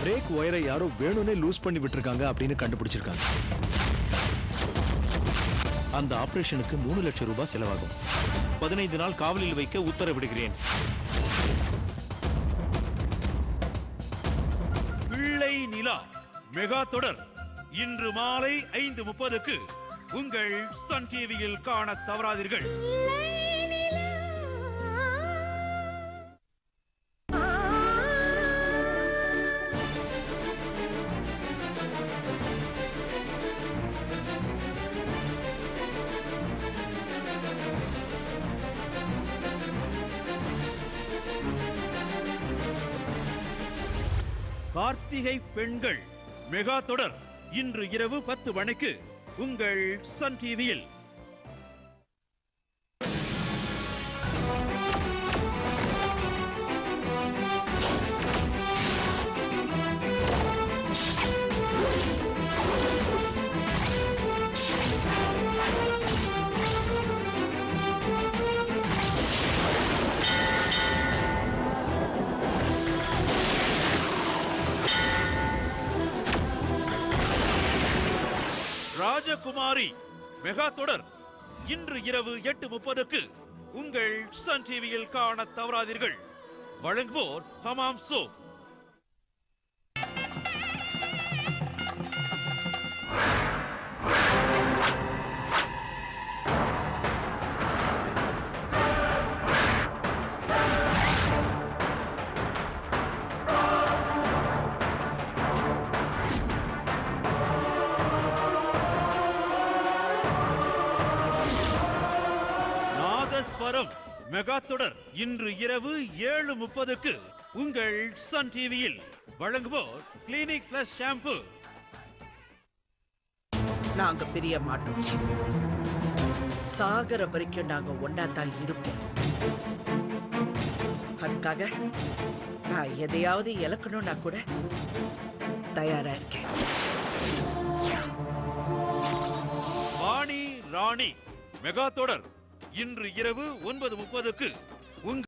Break ஒயரை யாரோ வேணும்னே லூஸ் பண்ணி விட்டுருக்காங்க அப்படின்னு கண்டுபிடிச்சிருக்காங்க. அந்த ஆபரேஷனுக்கு 3 லட்சம் ரூபாய் செலவாகும். 15 நாள் காவலில் வைக்க உத்தரவிடுகிறேன். பிள்ளை நிலா மெகா தொடர் இன்று மாலை 5:30க்கு உங்கள் சன் டிவியில் காண தவறாதீர்கள். கார்த்திகை பெண்கள் மெகா தொடர் இன்று இரவு 10 மணிக்கு உங்கள் சன் டிவியில். ராஜகுமாரி மெகா தொடர் இன்று இரவு 8:30க்கு உங்கள் சன் டிவியில் காண தவறாதீர்கள். வழங்குவோர் ஹமாம் சோப். மெகா தொடர் இன்று இரவு 7:30க்கு உங்கள் சன் டிவியில். வழங்குவோர் கிளினிக் பிளஸ் ஷாம்பு. நாங்க பிரிய மாட்டோம். சாகர வரைக்கும் நாங்க ஒன்னாதான் இருப்போம். அதுக்காக நான் எதையாவது இழக்கணும்னா கூட தயாரா இருக்கேன். வாணி ராணி மெகா தொடர் இன்று இரவு 9:30க்கு உங்கள்